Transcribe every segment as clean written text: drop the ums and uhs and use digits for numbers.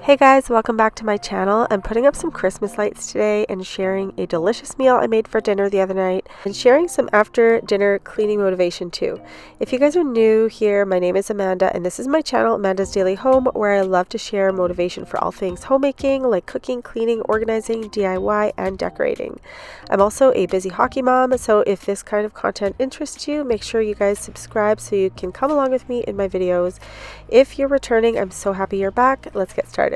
Hey guys, welcome back to my channel. I'm putting up some Christmas lights today and sharing a delicious meal I made for dinner the other night and sharing some after dinner cleaning motivation too. If you guys are new here, my name is Amanda and this is my channel, Amanda's Daily Home, where I love to share motivation for all things homemaking, like cooking, cleaning, organizing, DIY, and decorating. I'm also a busy hockey mom, so if this kind of content interests you, make sure you guys subscribe so you can come along with me in my videos. If you're returning, I'm so happy you're back. Let's get started.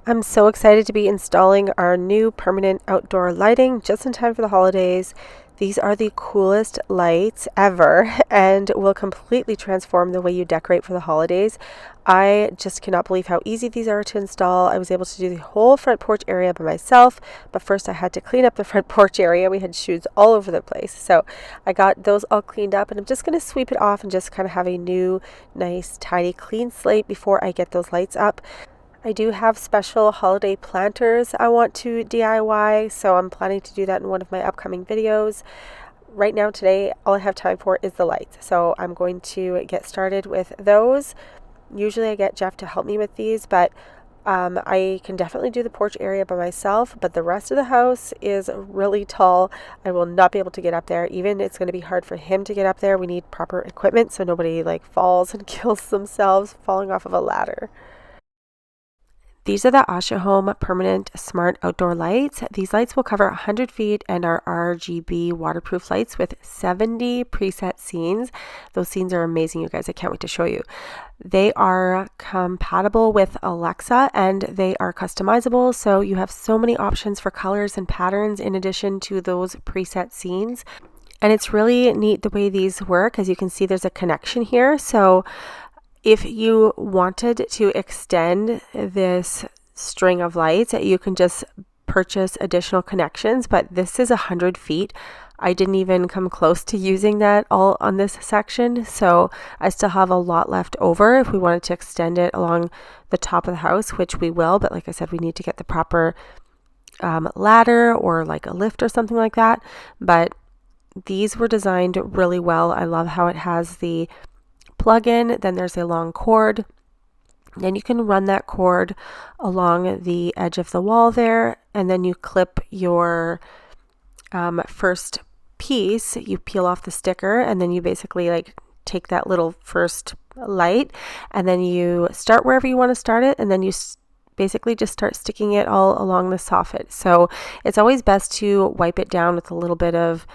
I'm so excited to be installing our new permanent outdoor lighting just in time for the holidays. These are the coolest lights ever and will completely transform the way you decorate for the holidays. I just cannot believe how easy these are to install. I was able to do the whole front porch area by myself, but first I had to clean up the front porch area. We had shoes all over the place. So I got those all cleaned up and I'm just going to sweep it off and just kind of have a new, nice, tidy, clean slate before I get those lights up. I do have special holiday planters I want to DIY, so I'm planning to do that in one of my upcoming videos. Right now, today, all I have time for is the lights, so I'm going to get started with those. Usually I get Jeff to help me with these, but I can definitely do the porch area by myself, but the rest of the house is really tall. I will not be able to get up there. Even it's going to be hard for him to get up there. We need proper equipment so nobody falls and kills themselves falling off of a ladder. These are the ASAHOM permanent smart outdoor lights. These lights will cover 100 feet and are RGB waterproof lights with 70 preset scenes. Those scenes are amazing, you guys. I can't wait to show you. They are compatible with Alexa and they are customizable. So you have so many options for colors and patterns in addition to those preset scenes. And it's really neat the way these work. As you can see, there's a connection here. So if you wanted to extend this string of lights, you can just purchase additional connections, but this is 100 feet. I didn't even come close to using that all on this section, so I still have a lot left over if we wanted to extend it along the top of the house, which we will, but like I said, we need to get the proper ladder or like a lift or something like that. But these were designed really well. I love how it has the plug-in, then there's a long cord, then you can run that cord along the edge of the wall there, and then you clip your first piece, you peel off the sticker, and then you basically take that little first light, and then you start wherever you want to start it, and then you basically just start sticking it all along the soffit. So it's always best to wipe it down with a little bit of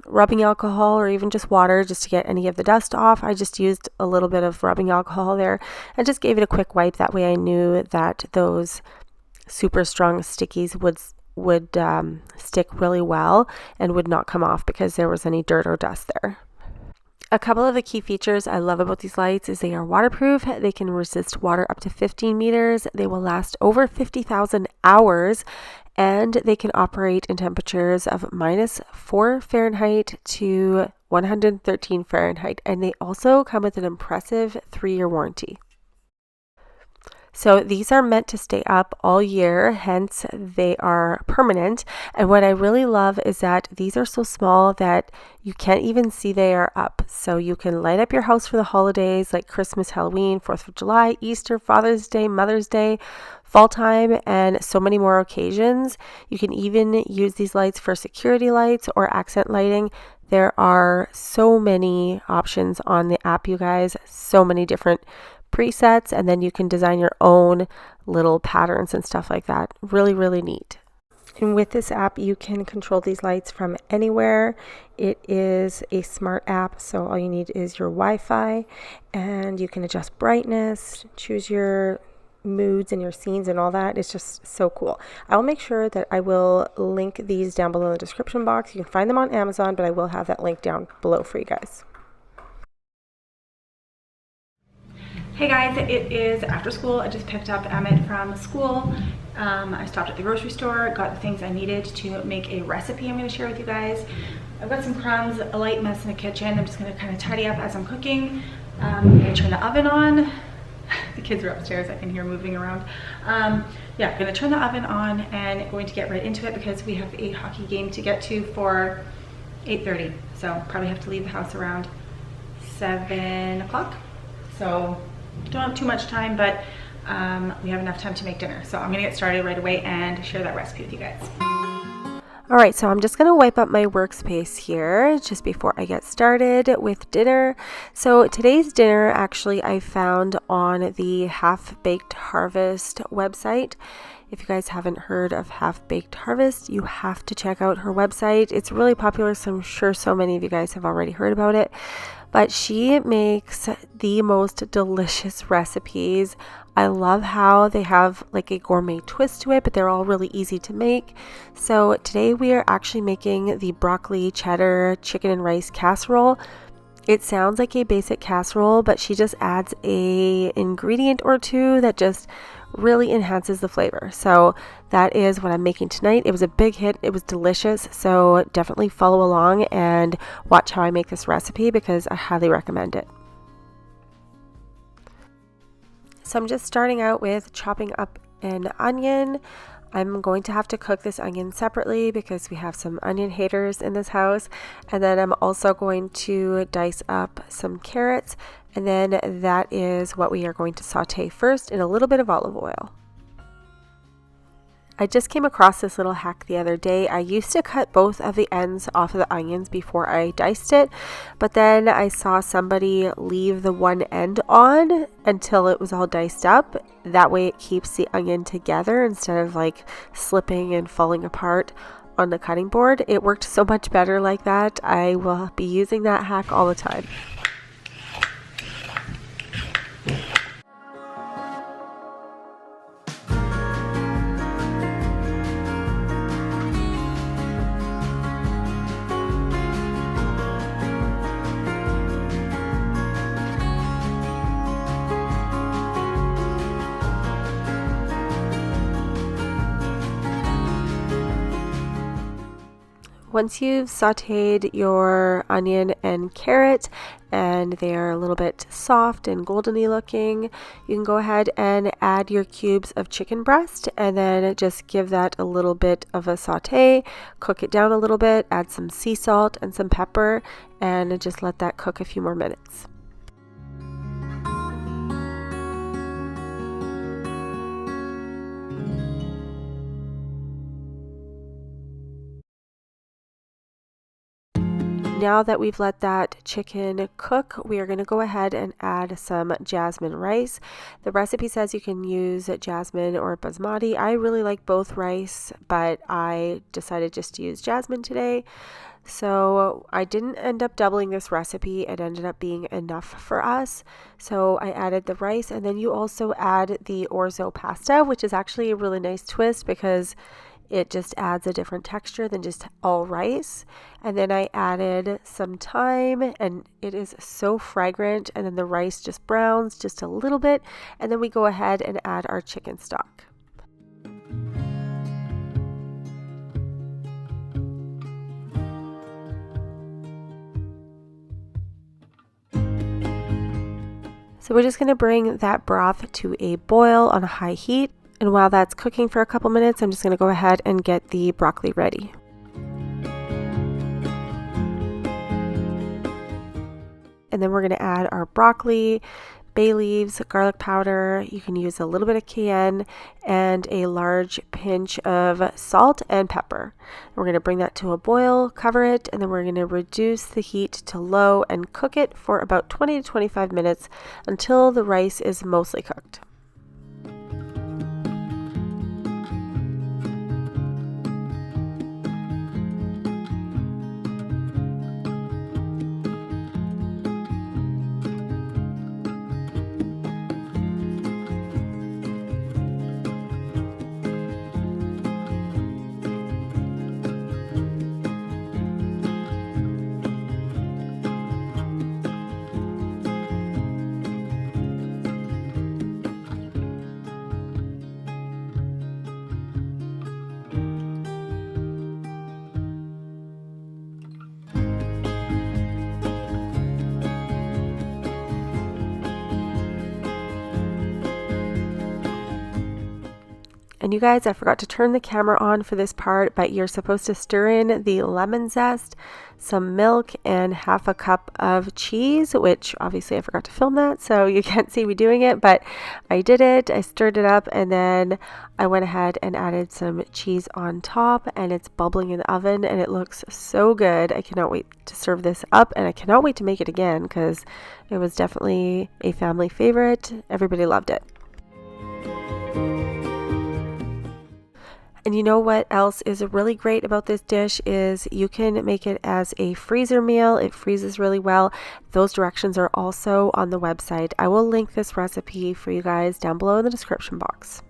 rubbing alcohol or even just water just to get any of the dust off. I just used a little bit of rubbing alcohol there and just gave it a quick wipe. That way I knew that those super strong stickies would stick really well and would not come off because there was any dirt or dust there. A couple of the key features I love about these lights is they are waterproof. They can resist water up to 15 meters. They will last over 50,000 hours. And they can operate in temperatures of -4 Fahrenheit to 113 Fahrenheit. And they also come with an impressive 3-year warranty. So these are meant to stay up all year, hence they are permanent. And what I really love is that these are so small that you can't even see they are up. So you can light up your house for the holidays like Christmas, Halloween, 4th of July, Easter, Father's Day, Mother's Day, fall time, and so many more occasions. You can even use these lights for security lights or accent lighting. There are so many options on the app, you guys, so many different presets, and then you can design your own little patterns and stuff like that. Really, really neat. And with this app, you can control these lights from anywhere. It is a smart app, so all you need is your Wi-Fi, and you can adjust brightness, choose your moods and your scenes and all that. It's just so cool. I will make sure that I will link these down below in the description box. You can find them on Amazon, but I will have that link down below for you guys. Hey guys, it is after school. I just picked up Emmett from school. I stopped at the grocery store, got the things I needed to make a recipe I'm going to share with you guys. I've got some crumbs, a light mess in the kitchen. I'm just going to kind of tidy up as I'm cooking. I'm going to turn the oven on. The kids are upstairs, I can hear moving around. Yeah, I'm going to turn the oven on and going to get right into it because we have a hockey game to get to for 8:30. So probably have to leave the house around 7 o'clock. So don't have too much time, but we have enough time to make dinner. So I'm gonna get started right away and share that recipe with you guys. All right, so I'm just going to wipe up my workspace here just before I get started with dinner. So today's dinner actually I found on the Half Baked Harvest website. If you guys haven't heard of Half Baked Harvest, you have to check out her website. It's really popular, so I'm sure so many of you guys have already heard about it. But she makes the most delicious recipes. I love how they have like a gourmet twist to it, but they're all really easy to make. So today we are actually making the broccoli cheddar chicken and rice casserole. It sounds like a basic casserole, but she just adds a ingredient or two that just really enhances the flavor. So that is what I'm making tonight. It was a big hit. It was delicious. So definitely follow along and watch how I make this recipe because I highly recommend it. So I'm just starting out with chopping up an onion. I'm going to have to cook this onion separately because we have some onion haters in this house. And then I'm also going to dice up some carrots. And then that is what we are going to saute first in a little bit of olive oil. I just came across this little hack the other day. I used to cut both of the ends off of the onions before I diced it, but then I saw somebody leave the one end on until it was all diced up. That way it keeps the onion together instead of like slipping and falling apart on the cutting board. It worked so much better like that. I will be using that hack all the time. Once you've sauteed your onion and carrot and they're a little bit soft and goldeny looking, you can go ahead and add your cubes of chicken breast and then just give that a little bit of a saute, cook it down a little bit, add some sea salt and some pepper, and just let that cook a few more minutes. Now that we've let that chicken cook, we are going to go ahead and add some jasmine rice. The recipe says you can use jasmine or basmati. I really like both rice, but I decided just to use jasmine today. So I didn't end up doubling this recipe. It ended up being enough for us. So I added the rice, and then you also add the orzo pasta, which is actually a really nice twist because it just adds a different texture than just all rice. And then I added some thyme, and it is so fragrant. And then the rice just browns just a little bit. And then we go ahead and add our chicken stock. So we're just going to bring that broth to a boil on a high heat. And while that's cooking for a couple minutes, I'm just going to go ahead and get the broccoli ready. And then we're going to add our broccoli, bay leaves, garlic powder. You can use a little bit of cayenne and a large pinch of salt and pepper. And we're going to bring that to a boil, cover it, and then we're going to reduce the heat to low and cook it for about 20 to 25 minutes until the rice is mostly cooked. And you guys, I forgot to turn the camera on for this part, but you're supposed to stir in the lemon zest, some milk, and half a cup of cheese, which obviously I forgot to film that, so you can't see me doing it, but I did it. I stirred it up, and then I went ahead and added some cheese on top, and it's bubbling in the oven, and it looks so good. I cannot wait to serve this up, and I cannot wait to make it again because it was definitely a family favorite. Everybody loved it. And you know what else is really great about this dish is you can make it as a freezer meal. It freezes really well. Those directions are also on the website. I will link this recipe for you guys down below in the description box.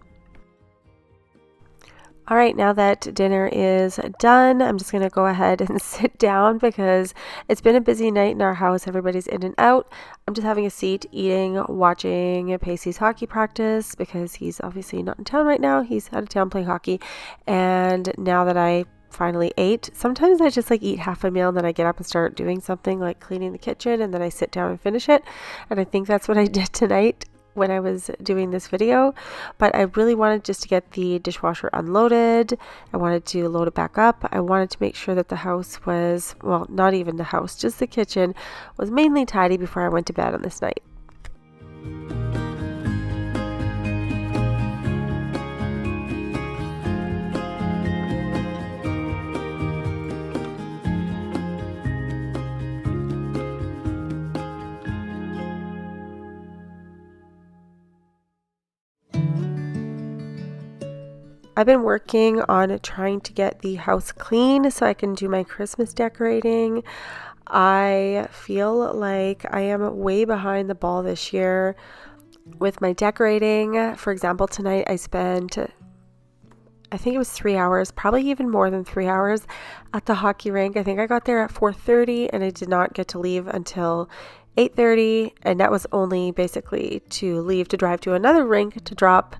All right, now that dinner is done, I'm just going to go ahead and sit down because it's been a busy night in our house. Everybody's in and out. I'm just having a seat, eating, watching Pacey's hockey practice because he's obviously not in town right now. He's out of town playing hockey. And now that I finally ate, sometimes I just like eat half a meal and then I get up and start doing something like cleaning the kitchen and then I sit down and finish it. And I think that's what I did tonight when I was doing this video, but I really wanted just to get the dishwasher unloaded. I wanted to load it back up. I wanted to make sure that the house was, well, not even the house, just the kitchen was mainly tidy before I went to bed on this night. I've been working on trying to get the house clean so I can do my Christmas decorating. I feel like I am way behind the ball this year with my decorating. For example, tonight I spent, I think it was 3 hours, probably even more than 3 hours at the hockey rink. I think I got there at 4:30 and I did not get to leave until 8:30, and that was only basically to leave to drive to another rink to drop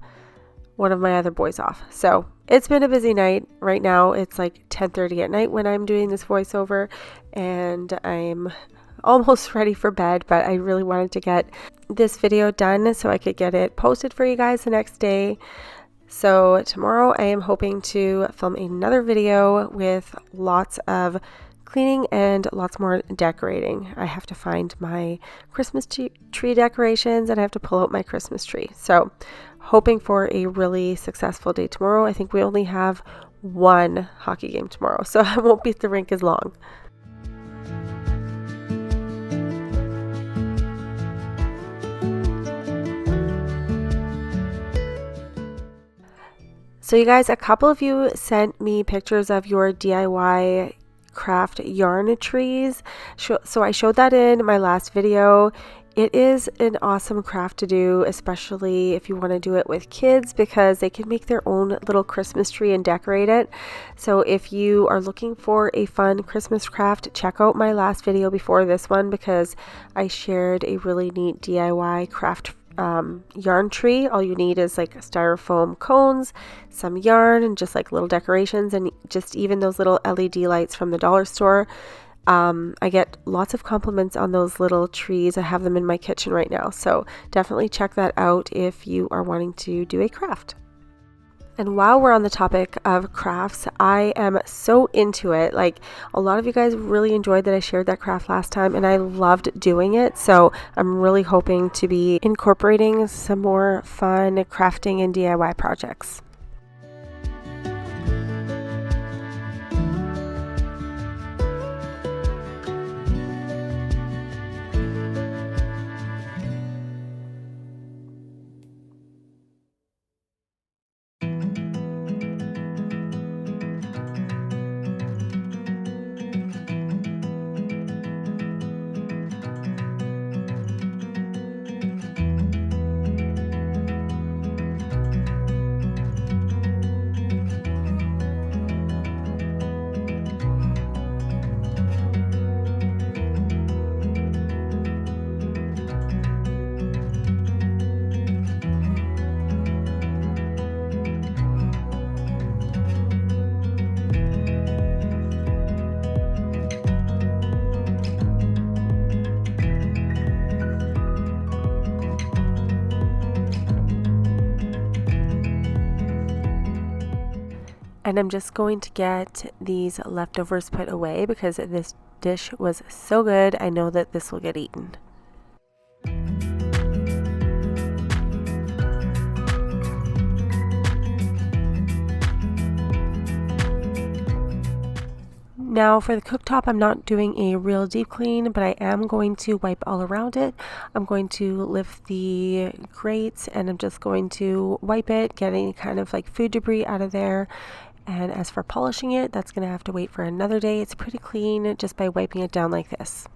one of my other boys off. So it's been a busy night. Right now it's like 10:30 at night when I'm doing this voiceover and I'm almost ready for bed, but I really wanted to get this video done so I could get it posted for you guys the next day. So tomorrow I am hoping to film another video with lots of cleaning and lots more decorating. I have to find my Christmas tree decorations and I have to pull out my Christmas tree. So hoping for a really successful day tomorrow. I think we only have one hockey game tomorrow, so I won't be at the rink as long. So you guys, a couple of you sent me pictures of your DIY craft yarn trees. So I showed that in my last video. It is an awesome craft to do, especially if you want to do it with kids because they can make their own little Christmas tree and decorate it. So if you are looking for a fun Christmas craft, check out my last video before this one because I shared a really neat DIY craft yarn tree. All you need is like styrofoam cones, some yarn, and just like little decorations, and just even those little LED lights from the dollar store. I get lots of compliments on those little trees. I have them in my kitchen right now, so definitely check that out if you are wanting to do a craft. And while we're on the topic of crafts, I am so into it. Like, a lot of you guys really enjoyed that I shared that craft last time and I loved doing it. So I'm really hoping to be incorporating some more fun crafting and DIY projects. And I'm just going to get these leftovers put away because this dish was so good. I know that this will get eaten. Now for the cooktop, I'm not doing a real deep clean, but I am going to wipe all around it. I'm going to lift the grates and I'm just going to wipe it, get any kind of like food debris out of there. And as for polishing it, that's going to have to wait for another day. It's pretty clean just by wiping it down like this.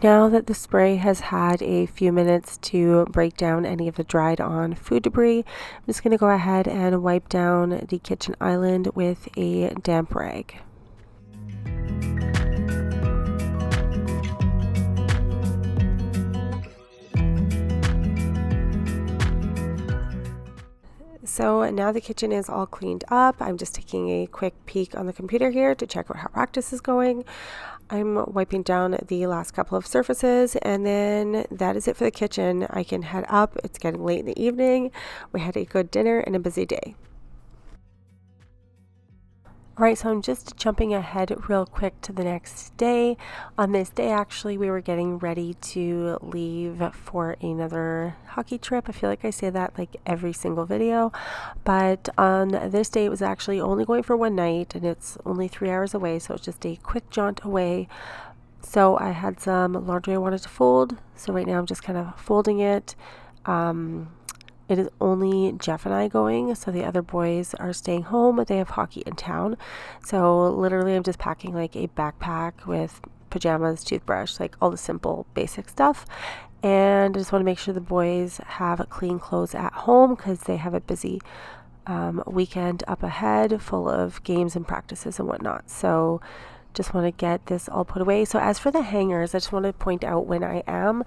Now that the spray has had a few minutes to break down any of the dried on food debris, I'm just going to go ahead and wipe down the kitchen island with a damp rag. So now the kitchen is all cleaned up. I'm just taking a quick peek on the computer here to check how practice is going. I'm wiping down the last couple of surfaces, and then that is it for the kitchen. I can head up. It's getting late in the evening. We had a good dinner and a busy day. Alright, so I'm just jumping ahead real quick to the next day. On this day, actually, we were getting ready to leave for another hockey trip. I feel like I say that like every single video, but on this day, it was actually only going for one night, and it's only 3 hours away, so it's just a quick jaunt away. So I had some laundry I wanted to fold, so right now I'm just kind of folding it. It is only Jeff and I going, so the other boys are staying home. They have hockey in town. So literally I'm just packing like a backpack with pajamas, toothbrush, like all the simple basic stuff. And I just want to make sure the boys have clean clothes at home because they have a busy weekend up ahead full of games and practices and whatnot. So just want to get this all put away. So as for the hangers, I just want to point out when I am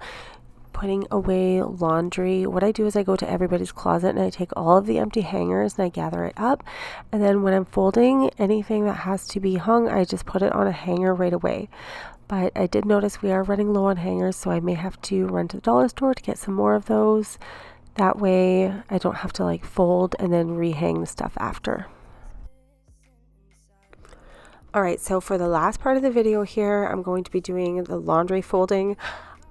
putting away laundry, what I do is I go to everybody's closet and I take all of the empty hangers and I gather it up, and then when I'm folding anything that has to be hung, I just put it on a hanger right away. But I did notice we are running low on hangers, so I may have to run to the dollar store to get some more of those. That way I don't have to like fold and then rehang the stuff after. Alright, so for the last part of the video here, I'm going to be doing the laundry folding.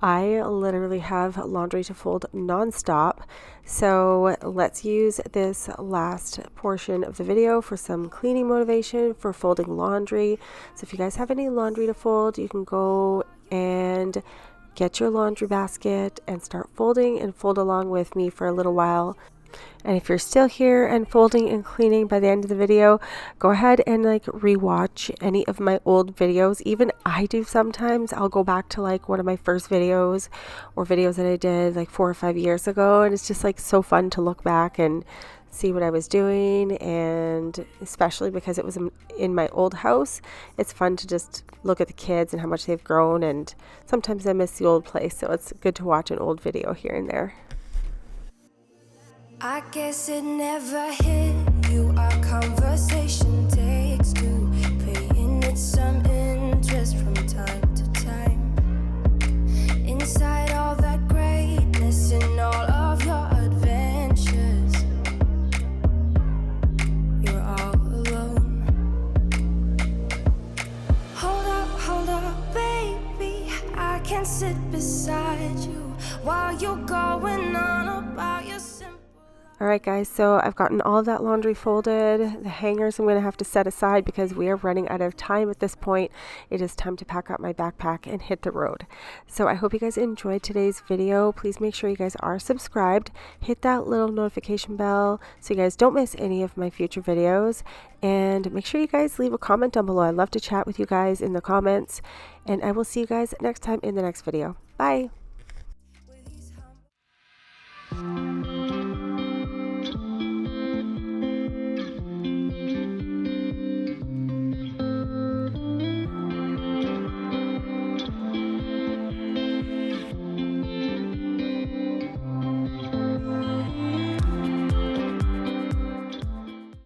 I literally have laundry to fold non-stop, so let's use this last portion of the video for some cleaning motivation for folding laundry. So if you guys have any laundry to fold, you can go and get your laundry basket and start folding and fold along with me for a little while. And if you're still here and folding and cleaning by the end of the video, go ahead and like rewatch any of my old videos. Even I do sometimes. I'll go back to like one of my first videos or videos that I did like 4 or 5 years ago, and it's just like so fun to look back and see what I was doing, and especially because it was in my old house, it's fun to just look at the kids and how much they've grown, and sometimes I miss the old place, so it's good to watch an old video here and there. I guess it never hit you. Our conversation takes two, paying it some interest from time to time. Inside all that greatness and all of your adventures, you're all alone. Hold up, baby. I can sit beside you while you're going on about your simple. Alright guys, so I've gotten all of that laundry folded. The hangers I'm going to have to set aside because we are running out of time at this point. It is time to pack up my backpack and hit the road. So I hope you guys enjoyed today's video. Please make sure you guys are subscribed. Hit that little notification bell so you guys don't miss any of my future videos. And make sure you guys leave a comment down below. I'd love to chat with you guys in the comments. And I will see you guys next time in the next video. Bye!